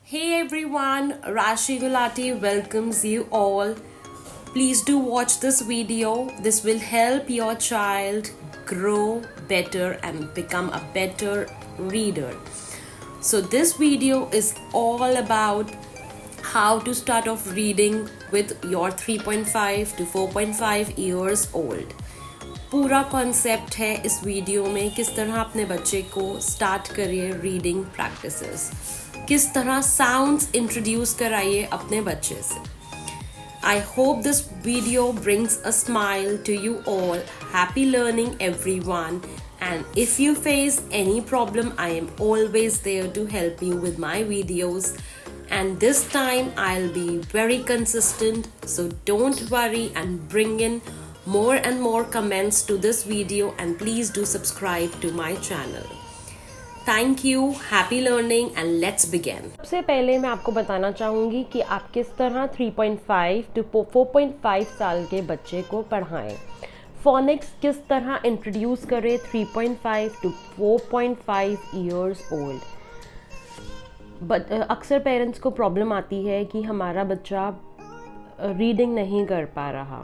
Hey everyone, Rashi Gulati welcomes you all. Please do watch this video. This will help your child grow better and become a better reader. So this video is all about how to start off reading with your 3.5 to 4.5 years old. पूरा concept है इस video में किस तरह अपने बच्चे को start करिए रीडिंग प्रैक्टिसेस, किस तरह साउंड्स इंट्रोड्यूस कराइए अपने बच्चे से. I hope this video brings a smile to you all. Happy learning everyone, and if you face any problem, I am always there to help you with my videos, and this time I'll be very consistent, so don't worry and bring in more and more comments to this video, and please do subscribe to my channel. Thank you, happy learning, and let's begin. सबसे पहले मैं आपको बताना चाहूँगी कि आप किस तरह 3.5 to 4.5 साल के बच्चे को पढ़ाएं. फोनिक्स किस तरह इंट्रोड्यूस करें 3.5 to 4.5 years old. बट अक्सर पेरेंट्स को प्रॉब्लम आती है कि हमारा बच्चा रीडिंग नहीं कर पा रहा,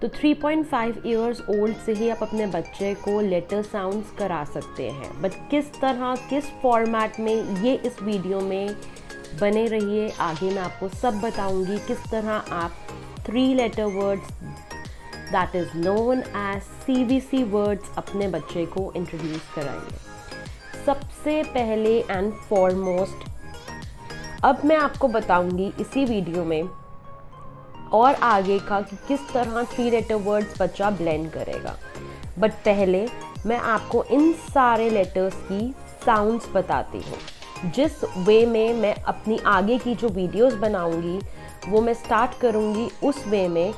तो 3.5 years old से ही आप अपने बच्चे को लेटर साउंड्स करा सकते हैं. बट किस तरह, किस फॉर्मेट में, ये इस वीडियो में बने रहिए. आगे मैं आपको सब बताऊंगी किस तरह आप 3 letter words that is known as CBC words अपने बच्चे को इंट्रोड्यूस कराइए. सबसे पहले एंड फॉरमोस्ट अब मैं आपको बताऊंगी इसी वीडियो में और आगे का कि किस तरह 3 लेटर वर्ड्स बच्चा ब्लेंड करेगा. बट पहले मैं आपको इन सारे लेटर्स की साउंड्स बताती हूँ. जिस वे में मैं अपनी आगे की जो वीडियोस बनाऊंगी वो मैं स्टार्ट करूँगी उस वे में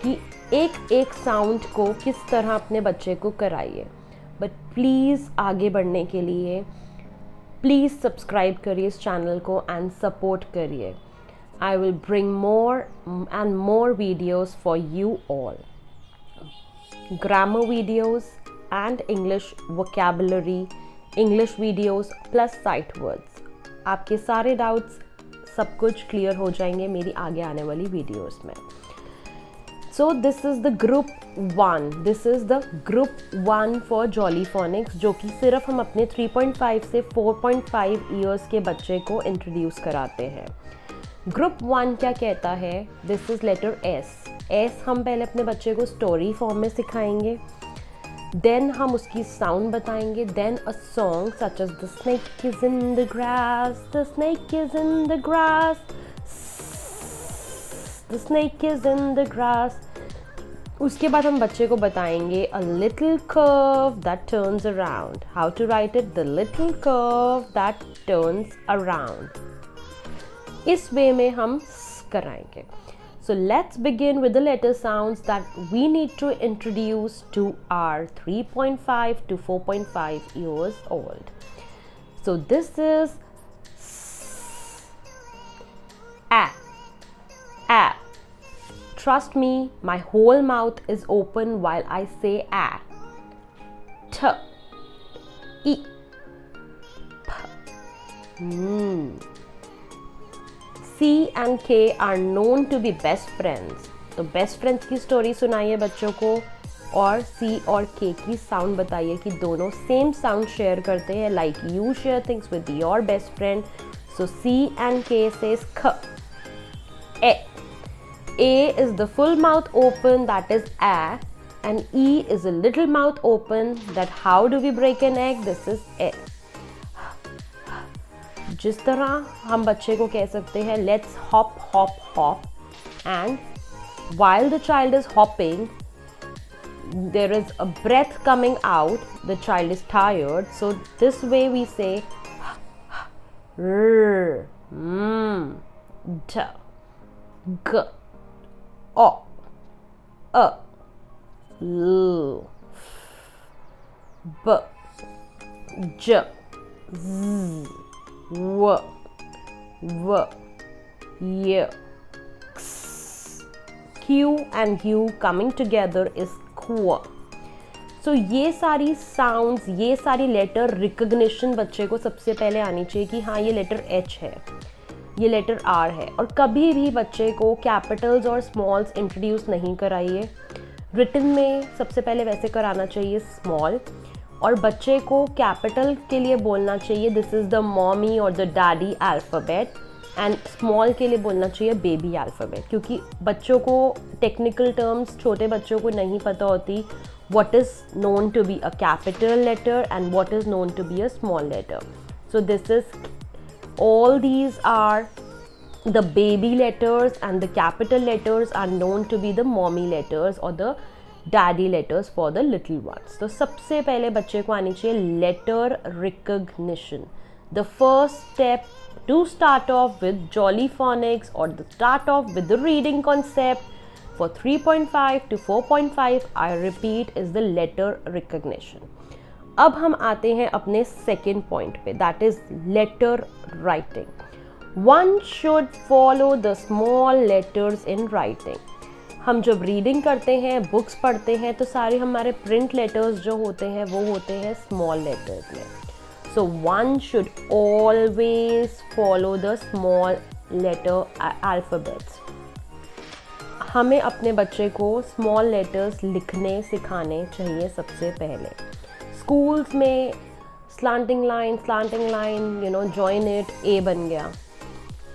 कि एक एक साउंड को किस तरह अपने बच्चे को कराइए. बट प्लीज़ आगे बढ़ने के लिए प्लीज़ सब्सक्राइब करिए इस चैनल को एंड सपोर्ट करिए. I will bring more and more videos for you all. Grammar videos and English vocabulary, English videos plus sight words. आपके सारे डाउट्स सब कुछ क्लियर हो जाएंगे मेरी आगे आने वाली वीडियोस में. So this is the group 1. This is the group 1 for Jolly Phonics, जो कि सिर्फ हम अपने 3.5 से 4.5 years के बच्चे को इंट्रोड्यूस कराते हैं. ग्रुप 1 क्या कहता है? This is letter S. हम पहले अपने बच्चे को स्टोरी फॉर्म में सिखाएंगे, देन हम उसकी साउंड बताएंगे, then a song such as the snake is in the grass, the snake is in the grass, the snake is in the grass. उसके बाद हम बच्चे को बताएंगे a little curve that turns around. How to write it? The little curve that turns around. इस way में हम कराएंगे. So let's begin with the letter sounds that we need to introduce to our 3.5 to 4.5 years old. So this is a. Trust me, my whole mouth is open while I say a. T, e, p. C and K are known to be best friends. तो best friends की story सुनाइए बच्चों को और C और K की sound बताइए कि दोनों सेम साउंड शेयर करते हैं. Like you share things with your best friend. So C and K says ख. A is the full mouth open, that is A, and E is a little mouth open, that how do we break an egg? This is A. जिस तरह हम बच्चे को कह सकते हैं let's hop hop hop, and while the child is hopping there is a breath coming out, the child is tired, so this way we say r, d, g, o, a, l, b, j, z, w, v, y, x. Q and U coming together is Q. So ये सारी sounds, ये सारी letter recognition बच्चे को सबसे पहले आनी चाहिए कि हाँ ये लेटर H है. ये लेटर आर है। और कभी भी बच्चे को कैपिटल्स और स्मॉल्स इंट्रोड्यूस नहीं कराइए। रिटन में सबसे पहले वैसे कराना चाहिए स्मॉल, और बच्चे को कैपिटल के लिए बोलना चाहिए दिस इज़ द मॉमी और the daddy alphabet, and small के लिए बोलना चाहिए बेबी अल्फ़ाबेट, क्योंकि बच्चों को टेक्निकल टर्म्स छोटे बच्चों को नहीं पता होती what is known to be a capital letter and what is known to be a small letter. So this is, all these are the baby letters and the capital letters are known to be the mommy letters or the daddy letters for the little ones. तो सबसे पहले बच्चे को आनी चाहिए letter recognition. The first step to start off with Jolly Phonics or to start off with the reading concept for 3.5 to 4.5, I repeat, is the letter recognition. अब हम आते हैं अपने second point पे, that is letter writing. One should follow the small letters in writing. हम जब reading करते हैं, बुक्स पढ़ते हैं, तो सारे हमारे प्रिंट लेटर्स जो होते हैं वो होते हैं स्मॉल लेटर्स में. So one should always follow the small letter alphabets. हमें अपने बच्चे को स्मॉल लेटर्स लिखने सिखाने चाहिए सबसे पहले. स्कूल्स में स्लांटिंग लाइन, जॉइन इट, ए बन गया.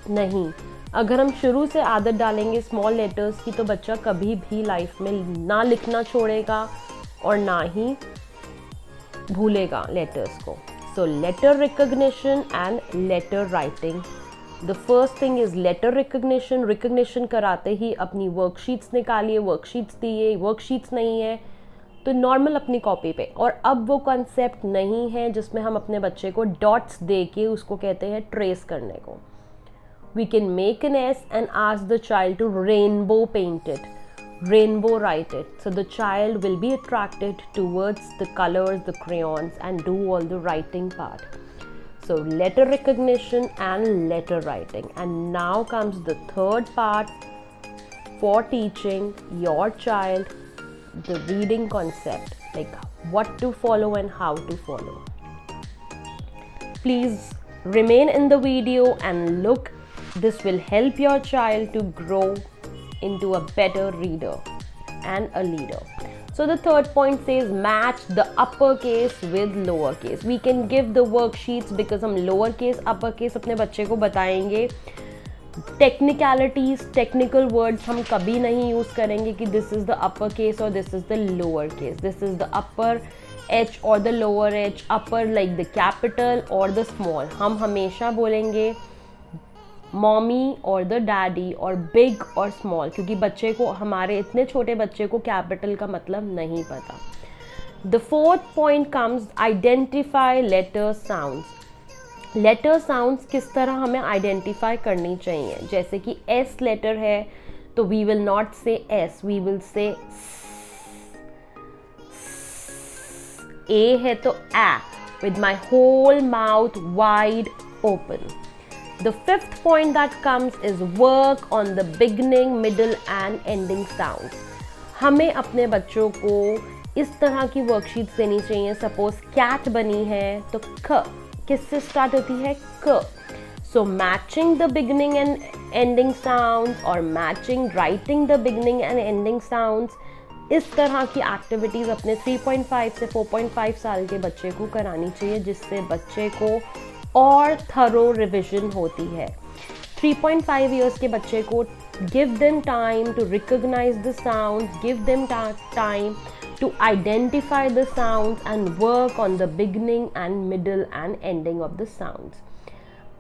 नहीं, अगर हम शुरू से आदत डालेंगे स्मॉल लेटर्स की तो बच्चा कभी भी लाइफ में ना लिखना छोड़ेगा और ना ही भूलेगा लेटर्स को. So letter recognition and letter writing. The first thing is letter recognition. Recognition कराते ही अपनी वर्कशीट्स निकालिए. वर्कशीट्स दिए, वर्कशीट्स नहीं है तो नॉर्मल अपनी कॉपी पे. और अब वो कॉन्सेप्ट नहीं है जिसमें हम अपने बच्चे को डॉट्स दे के उसको कहते हैं ट्रेस करने को. We can make an S and ask the child to rainbow paint it, rainbow write it, so the child will be attracted towards the colors, the crayons, and do all the writing part. So letter recognition and letter writing. And now comes the third part for teaching your child the reading concept, like what to follow and how to follow. Please remain in the video and look. This will help your child to grow into a better reader and a leader. So the third point says match the uppercase with lowercase. We can give the worksheets because हम lowercase uppercase अपने बच्चे को बताएंगे. Technicalities, technical words हम कभी नहीं use करेंगे कि this is the upper case और this is the lower case, this is the upper H और the lower H, upper like the capital और द स्मॉल. हम हमेशा बोलेंगे मॉमी और द डैडी और बिग और स्मॉल, क्योंकि बच्चे को, हमारे इतने छोटे बच्चे को कैपिटल का मतलब नहीं पता. The fourth point comes identify letter sounds. Letter sounds किस तरह हमें आइडेंटिफाई करनी चाहिए. जैसे कि एस लेटर है तो we will not say S, we will say. A है तो A, with my whole mouth wide open. The fifth point that comes is work on the beginning, middle and ending sounds. हमें अपने बच्चों को इस तरह की वर्कशीट्स देनी चाहिए. सपोज कैट बनी है तो क किससे स्टार्ट होती है, क. So matching the beginning and ending sounds और matching writing the beginning and ending sounds, इस तरह की एक्टिविटीज़ अपने 3.5 से 4.5 साल के बच्चे को करानी चाहिए, जिससे बच्चे को और थरो रिविजन होती है. 3.5 इयर्स के बच्चे को give them time to recognise the sounds, give them time to identify the sounds and work on the beginning and middle and ending of the sounds.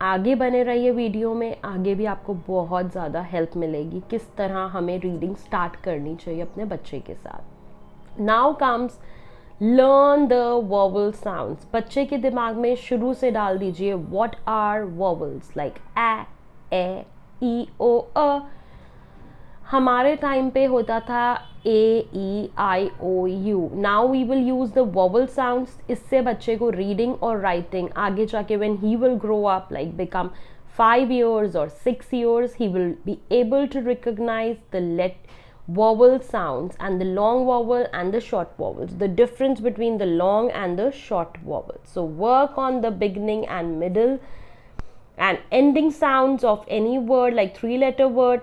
आगे बने रहिए वीडियो में, आगे भी आपको बहुत ज़्यादा हेल्प मिलेगी किस तरह हमें रीडिंग स्टार्ट करनी चाहिए अपने बच्चे के साथ. Now comes learn the vowel sounds. बच्चे के दिमाग में शुरू से डाल दीजिए what are vowels, like a, e, ई, ओ, अ. हमारे टाइम पे होता था A, E, I, O, U. Now we will use the vowel sounds. इससे बच्चे को रीडिंग और राइटिंग आगे जाके when he will grow up, like become 5 years or 6 years, he will be able to recognize the vowel sounds and the long vowel and the short vowels, the difference between the long and the short vowels. So work on the beginning and middle And ending sounds of any word, like 3-letter word.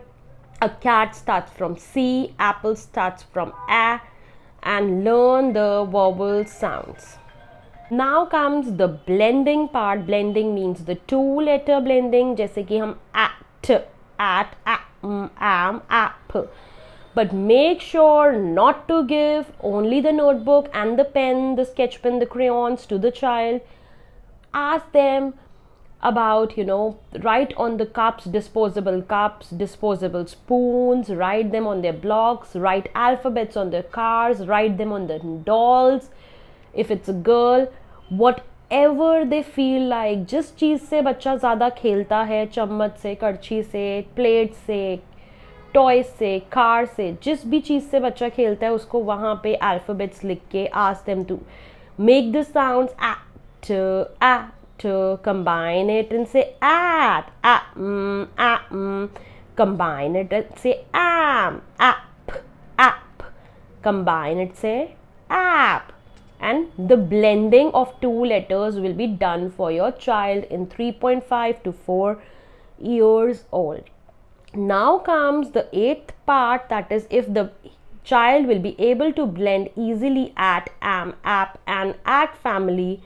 A cat starts from C, apple starts from A, and learn the vowel sounds. Now comes the blending part. Blending means the 2-letter blending, जैसे कि हम at, am, app. But make sure not to give only the notebook and the pen, the sketch pen, the crayons to the child. Ask them about, write on the cups, disposable spoons, write them on their blocks, write alphabets on their cars, write them on the dolls. If it's a girl, whatever they feel like. जिस चीज़ से बच्चा ज़्यादा खेलता है, चम्मच से, करछी से, प्लेट से, टॉयज से, कार से, जिस भी चीज़ से बच्चा खेलता है उसको वहाँ पे अल्फ़ाबेट्स लिख के ask them to make the sounds at, combine it and say at, combine it and say am, app, combine it, say app. And the blending of 2 letters will be done for your child in 3.5 to 4 years old. Now comes the 8th part, that is if the child will be able to blend easily at, am, app and act family,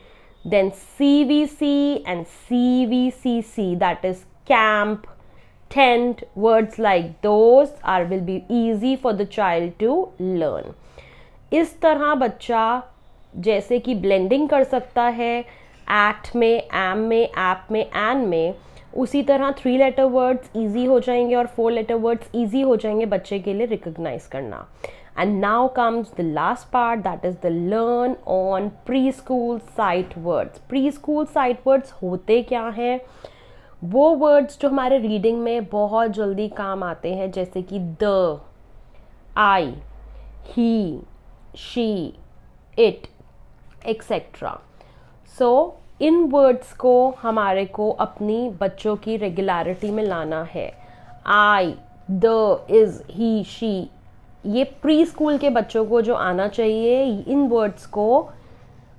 then CVC and CVCC, that is camp, tent, words like those will be easy for the child to learn. इस तरह बच्चा जैसे कि blending कर सकता है eight में, M में, ऐप में, एन में, उसी तरह 3-letter वर्ड्स ईजी हो जाएंगे और 4-letter वर्ड्स ईजी हो जाएंगे बच्चे के लिए रिकग्नाइज करना. And now comes the last part, that is the learn on pre school sight words. Pre school sight words होते क्या हैं? वो वर्ड्स जो हमारे रीडिंग में बहुत जल्दी काम आते हैं, जैसे कि the, I, he, she, it, etcetera. So in words को हमारे को अपनी बच्चों की रेगुलरिटी में लाना है. आई, द, इज, ही, शी, ये प्री स्कूल के बच्चों को जो आना चाहिए, इन वर्ड्स को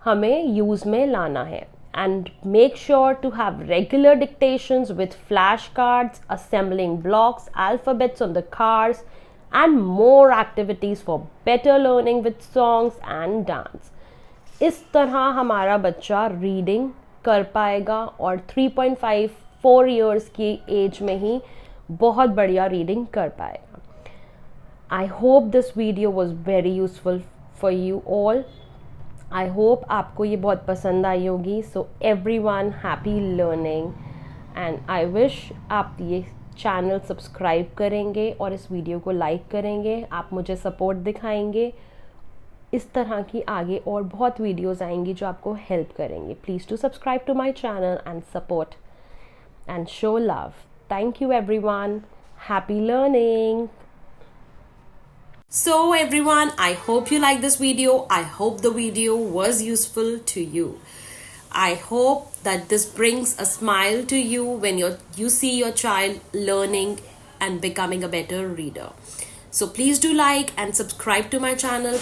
हमें यूज़ में लाना है. And make sure to have regular dictations with flash cards, assembling blocks, alphabets on the cars and more activities for better learning with songs and dance. इस तरह हमारा बच्चा रीडिंग कर पाएगा और 3.5-4 years की एज में ही बहुत बढ़िया रीडिंग कर पाएगा. I hope this video was very useful for you all. I hope आपको ये बहुत पसंद आई होगी. So everyone happy learning and I wish आप ये चैनल सब्सक्राइब करेंगे और इस वीडियो को लाइक करेंगे. आप मुझे सपोर्ट दिखाएंगे. इस तरह की आगे और बहुत वीडियोस आएंगी जो आपको हेल्प करेंगे. Please to subscribe to my channel and support and show love. Thank you everyone. Happy learning. So everyone, I hope you like this video. I hope the video was useful to you. I hope that this brings a smile to you when you see your child learning and becoming a better reader. So please do like and subscribe to my channel.